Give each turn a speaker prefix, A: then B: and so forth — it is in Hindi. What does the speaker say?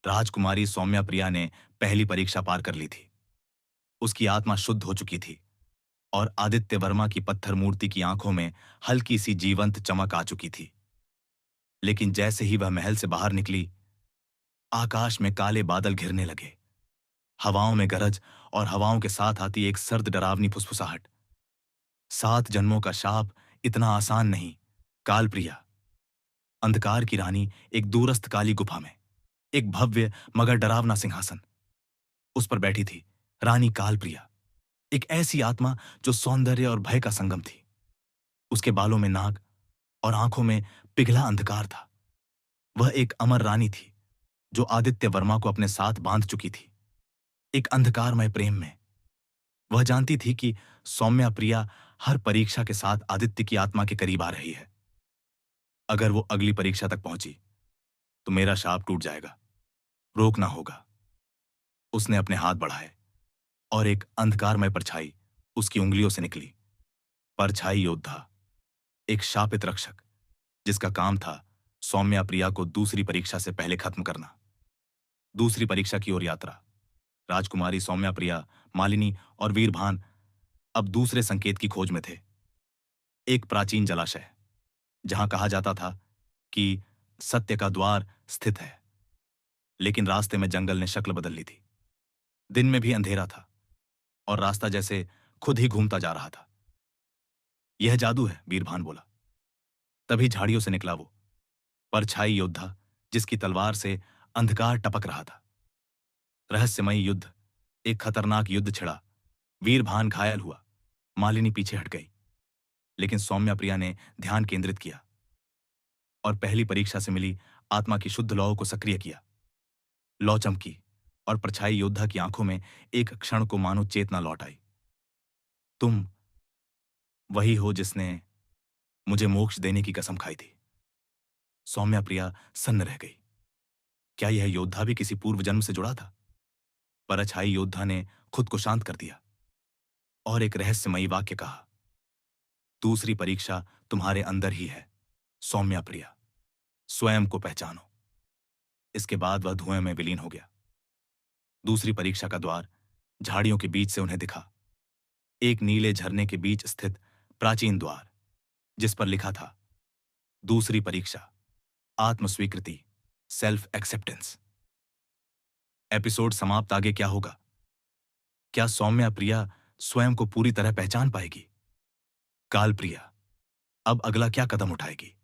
A: राजकुमारी सौम्या प्रिया ने पहली परीक्षा पार कर ली थी। उसकी आत्मा शुद्ध हो चुकी थी और आदित्य वर्मा की पत्थर मूर्ति की आंखों में हल्की सी जीवंत चमक आ चुकी थी। लेकिन जैसे ही वह महल से बाहर निकली, आकाश में काले बादल घिरने लगे। हवाओं में गरज और हवाओं के साथ आती एक सर्द डरावनी फुसफुसाहट। 7 जन्मों का शाप इतना आसान नहीं। कालप्रिया, अंधकार की रानी, एक दूरस्थ काली गुफा में एक भव्य मगर डरावना सिंहासन। उस पर बैठी थी रानी कालप्रिया, एक ऐसी आत्मा जो सौंदर्य और भय का संगम थी। उसके बालों में नाग और आंखों में पिघला अंधकार था। वह एक अमर रानी थी जो आदित्य वर्मा को अपने साथ बांध चुकी थी, एक अंधकारमय प्रेम में। वह जानती थी कि सौम्या प्रिया हर परीक्षा के साथ आदित्य की आत्मा के करीब आ रही है। अगर वो अगली परीक्षा तक पहुंची तो मेरा शाप टूट जाएगा, रोकना होगा। उसने अपने हाथ बढ़ाए और एक अंधकारमय परछाई उसकी उंगलियों से निकली। परछाई योद्धा, एक शापित रक्षक जिसका काम था सौम्या प्रिया को दूसरी परीक्षा से पहले खत्म करना। दूसरी परीक्षा की ओर यात्रा। राजकुमारी सौम्या प्रिया, मालिनी और वीरभान अब दूसरे संकेत की खोज में थे। एक प्राचीन जलाशय, जहां कहा जाता था कि सत्य का द्वार स्थित है। लेकिन रास्ते में जंगल ने शक्ल बदल ली थी। दिन में भी अंधेरा था और रास्ता जैसे खुद ही घूमता जा रहा था। यह जादू है, वीरभान बोला। तभी झाड़ियों से निकला वो परछाई योद्धा, जिसकी तलवार से अंधकार टपक रहा था। रहस्यमयी युद्ध, एक खतरनाक युद्ध छिड़ा। वीरभान घायल हुआ, मालिनी पीछे हट गई, लेकिन सौम्या प्रिया ने ध्यान केंद्रित किया और पहली परीक्षा से मिली आत्मा की शुद्ध लौ को सक्रिय किया। लौ चमकी और परछाई योद्धा की आंखों में एक क्षण को मानो चेतना लौट आई। तुम वही हो जिसने मुझे मोक्ष देने की कसम खाई थी। सौम्या प्रिया सन्न रह गई। क्या यह योद्धा भी किसी पूर्व जन्म से जुड़ा था? परछाई योद्धा ने खुद को शांत कर दिया और एक रहस्यमयी वाक्य कहा, दूसरी परीक्षा तुम्हारे अंदर ही है सौम्या प्रिया, स्वयं को पहचानो। इसके बाद वह धुएं में विलीन हो गया। दूसरी परीक्षा का द्वार झाड़ियों के बीच से उन्हें दिखा। एक नीले झरने के बीच स्थित प्राचीन द्वार, जिस पर लिखा था, दूसरी परीक्षा, आत्मस्वीकृति, सेल्फ एक्सेप्टेंस। एपिसोड समाप्त। आगे क्या होगा? क्या सौम्या प्रिया स्वयं को पूरी तरह पहचान पाएगी? काल प्रिया अब अगला क्या कदम उठाएगी?